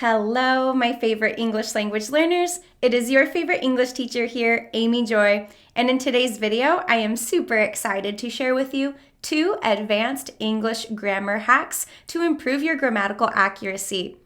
Hello, my favorite English language learners. It is your favorite English teacher here, Amy Joy, and in today's video, I am super excited to share with you 2 advanced English grammar hacks to improve your grammatical accuracy.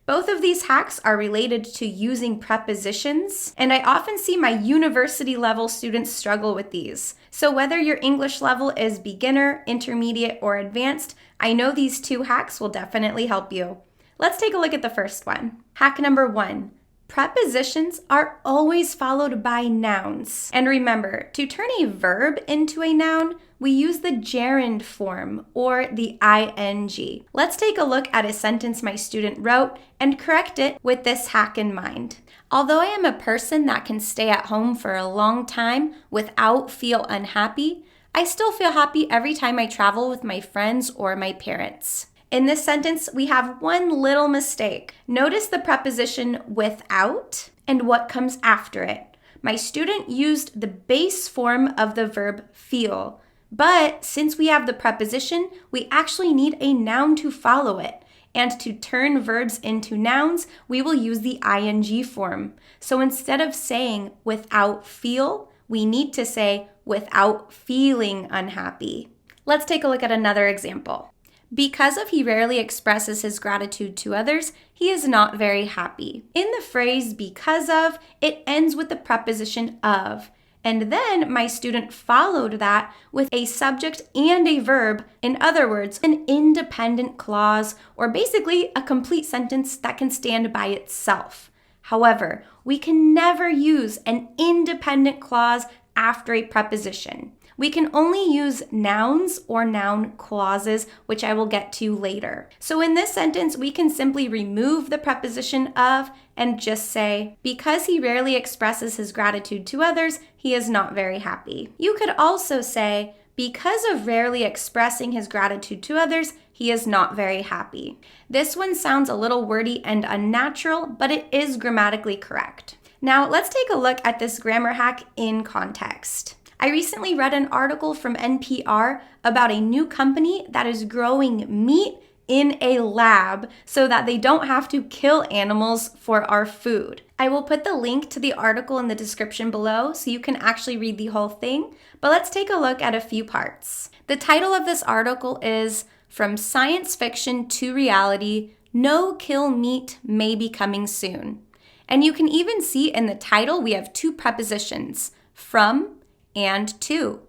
Both of these hacks are related to using prepositions, and I often see my university level students struggle with these. So whether your English level is beginner, intermediate, or advanced, I know these 2 hacks will definitely help you. Let's take a look at the first one. Hack number 1. Prepositions are always followed by nouns. And remember, to turn a verb into a noun, we use the gerund form or the ing. Let's take a look at a sentence my student wrote and correct it with this hack in mind. Although I am a person that can stay at home for a long time without feel unhappy, I still feel happy every time I travel with my friends or my parents. In this sentence, we have one little mistake. Notice the preposition without and what comes after it. My student used the base form of the verb feel, but since we have the preposition, we actually need a noun to follow it. And to turn verbs into nouns, we will use the ing form. So instead of saying without feel, we need to say without feeling unhappy. Let's take a look at another example. Because of he rarely expresses his gratitude to others, he is not very happy. In the phrase because of, it ends with the preposition of. And then my student followed that with a subject and a verb, in other words, an independent clause, or basically a complete sentence that can stand by itself. However, we can never use an independent clause after a preposition. We can only use nouns or noun clauses, which I will get to later. So in this sentence, we can simply remove the preposition of and just say, because he rarely expresses his gratitude to others, he is not very happy. You could also say, because of rarely expressing his gratitude to others, he is not very happy. This one sounds a little wordy and unnatural, but it is grammatically correct. Now let's take a look at this grammar hack in context. I recently read an article from NPR about a new company that is growing meat in a lab so that they don't have to kill animals for our food. I will put the link to the article in the description below so you can actually read the whole thing, but let's take a look at a few parts. The title of this article is From Science Fiction to Reality, No Kill Meat May Be Coming Soon. And you can even see in the title we have 2 prepositions, from and to,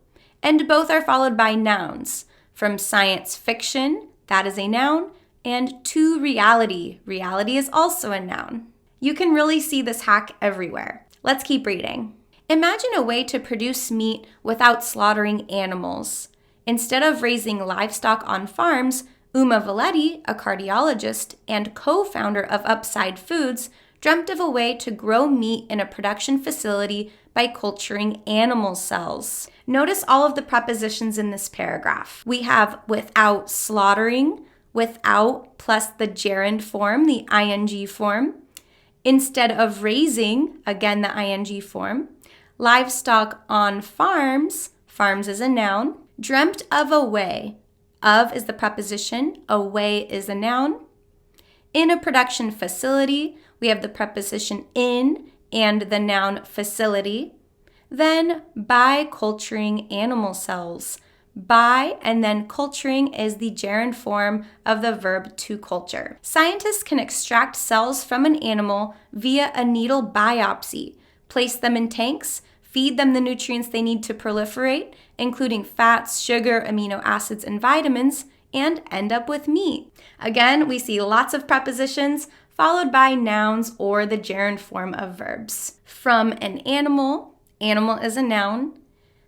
and both are followed by nouns. From science fiction, that is a noun, and to reality. Reality is also a noun. You can really see this hack everywhere. Let's keep reading. Imagine a way to produce meat without slaughtering animals. Instead of raising livestock on farms, Uma Valetti, a cardiologist and co-founder of Upside Foods, dreamt of a way to grow meat in a production facility by culturing animal cells. Notice all of the prepositions in this paragraph. We have without slaughtering, without plus the gerund form, the ing form. Instead of raising, again the ing form. Livestock on farms, farms is a noun. Dreamt of a way, of is the preposition, a way is a noun. In a production facility, we have the preposition in and the noun facility. Then by culturing animal cells. By and then culturing is the gerund form of the verb to culture. Scientists can extract cells from an animal via a needle biopsy, place them in tanks, feed them the nutrients they need to proliferate, including fats, sugar, amino acids, and vitamins, and end up with meat. Again, we see lots of prepositions followed by nouns or the gerund form of verbs. From an animal, animal is a noun.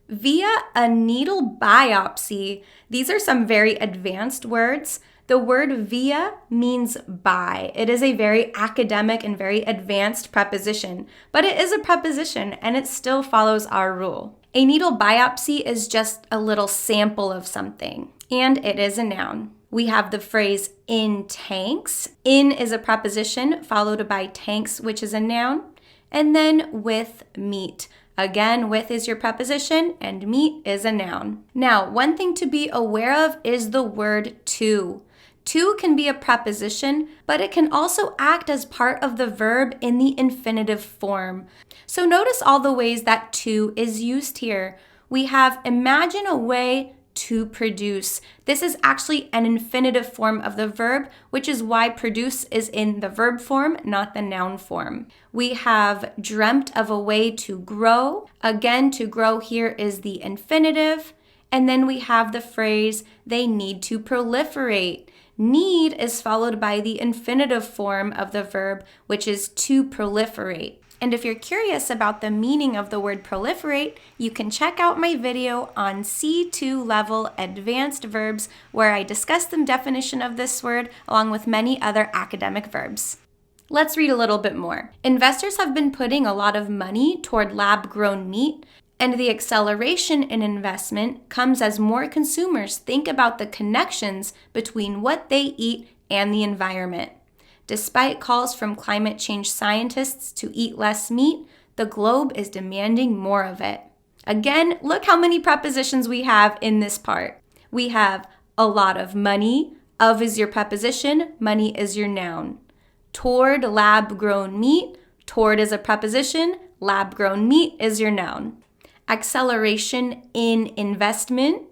Via a needle biopsy, these are some very advanced words. The word via means by. It is a very academic and very advanced preposition, but it is a preposition and it still follows our rule. A needle biopsy is just a little sample of something, and it is a noun. We have the phrase in tanks. In is a preposition followed by tanks, which is a noun. And then with meat. Again, with is your preposition and meat is a noun. Now, one thing to be aware of is the word to. To can be a preposition, but it can also act as part of the verb in the infinitive form. So notice all the ways that to is used here. We have imagine a way to produce. This is actually an infinitive form of the verb, which is why produce is in the verb form, not the noun form. We have dreamt of a way to grow. Again, to grow here is the infinitive. And then we have the phrase, they need to proliferate. Need is followed by the infinitive form of the verb, which is to proliferate. And if you're curious about the meaning of the word proliferate, you can check out my video on C2 level advanced verbs, where I discuss the definition of this word along with many other academic verbs. Let's read a little bit more. Investors have been putting a lot of money toward lab-grown meat, and the acceleration in investment comes as more consumers think about the connections between what they eat and the environment. Despite calls from climate change scientists to eat less meat, the globe is demanding more of it. Again, look how many prepositions we have in this part. We have a lot of money. Of is your preposition, money is your noun. Toward lab-grown meat, toward is a preposition, lab-grown meat is your noun. Acceleration in investment,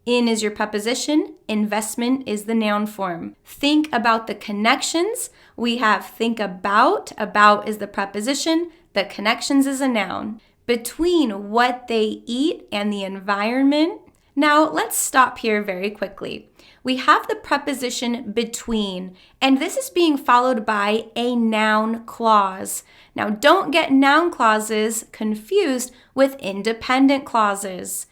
in is your preposition, investment is the noun form. Think about the connections. We have think about is the preposition, the connections is a noun. Between what they eat and the environment. Now let's stop here very quickly. We have the preposition between, and this is being followed by a noun clause. Now don't get noun clauses confused with independent clauses.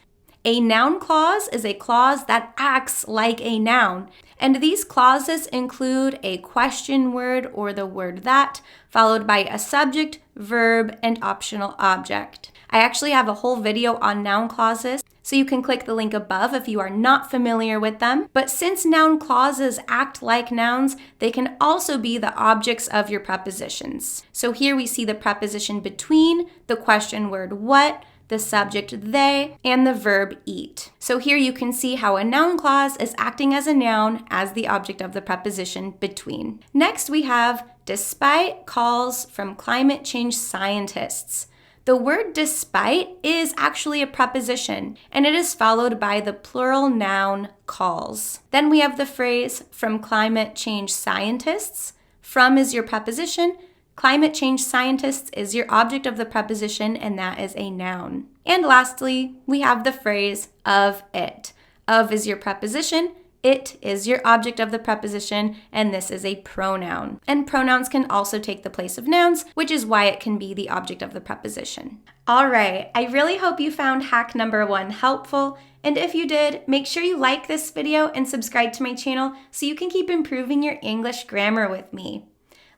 A noun clause is a clause that acts like a noun, and these clauses include a question word or the word that, followed by a subject, verb, and optional object. I actually have a whole video on noun clauses, so you can click the link above if you are not familiar with them. But since noun clauses act like nouns, they can also be the objects of your prepositions. So here we see the preposition between, the question word what, the subject they, and the verb eat. So here you can see how a noun clause is acting as a noun as the object of the preposition between. Next we have despite calls from climate change scientists. The word despite is actually a preposition, and it is followed by the plural noun calls. Then we have the phrase from climate change scientists. From is your preposition. Climate change scientists is your object of the preposition, and that is a noun. And lastly, we have the phrase of it. Of is your preposition. It is your object of the preposition, and this is a pronoun. And pronouns can also take the place of nouns, which is why it can be the object of the preposition. All right, I really hope you found hack number 1 helpful. And if you did, make sure you like this video and subscribe to my channel so you can keep improving your English grammar with me.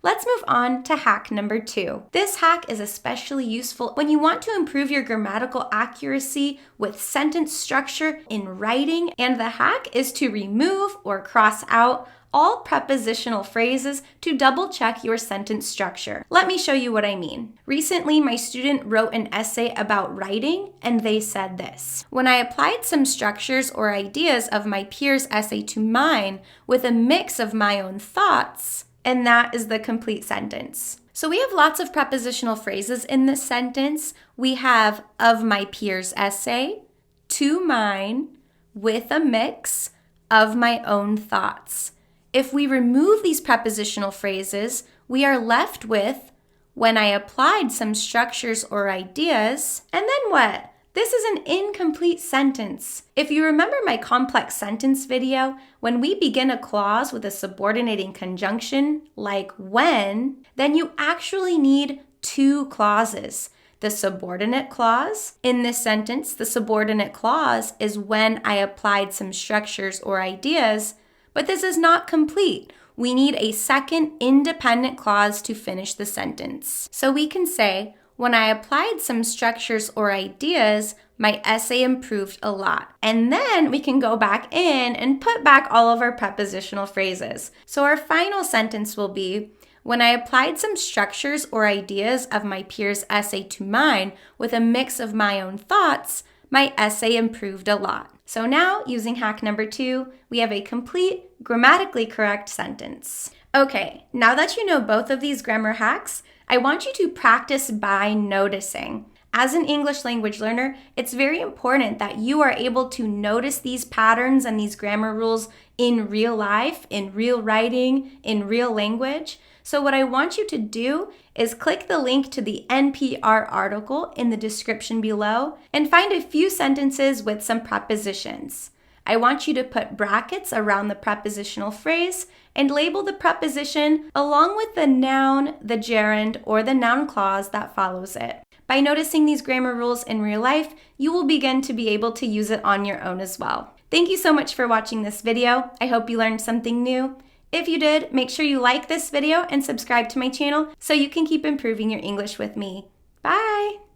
Let's move on to hack number 2. This hack is especially useful when you want to improve your grammatical accuracy with sentence structure in writing, and the hack is to remove or cross out all prepositional phrases to double check your sentence structure. Let me show you what I mean. Recently, my student wrote an essay about writing, and they said this: when I applied some structures or ideas of my peer's essay to mine with a mix of my own thoughts, and that is the complete sentence. So we have lots of prepositional phrases in this sentence. We have of my peer's essay, to mine, with a mix, of my own thoughts. If we remove these prepositional phrases, we are left with when I applied some structures or ideas, and then what? This is an incomplete sentence. If you remember my complex sentence video, when we begin a clause with a subordinating conjunction, like when, then you actually need 2 clauses. The subordinate clause. In this sentence, the subordinate clause is when I applied some structures or ideas, but this is not complete. We need a second independent clause to finish the sentence. So we can say, when I applied some structures or ideas, my essay improved a lot. And then we can go back in and put back all of our prepositional phrases. So our final sentence will be, when I applied some structures or ideas of my peer's essay to mine with a mix of my own thoughts, my essay improved a lot. So now, using hack number 2, we have a complete, grammatically correct sentence. Okay, now that you know both of these grammar hacks, I want you to practice by noticing. As an English language learner, it's very important that you are able to notice these patterns and these grammar rules in real life, in real writing, in real language. So what I want you to do is click the link to the NPR article in the description below and find a few sentences with some prepositions. I want you to put brackets around the prepositional phrase and label the preposition along with the noun, the gerund, or the noun clause that follows it. By noticing these grammar rules in real life, you will begin to be able to use it on your own as well. Thank you so much for watching this video. I hope you learned something new. If you did, make sure you like this video and subscribe to my channel so you can keep improving your English with me. Bye!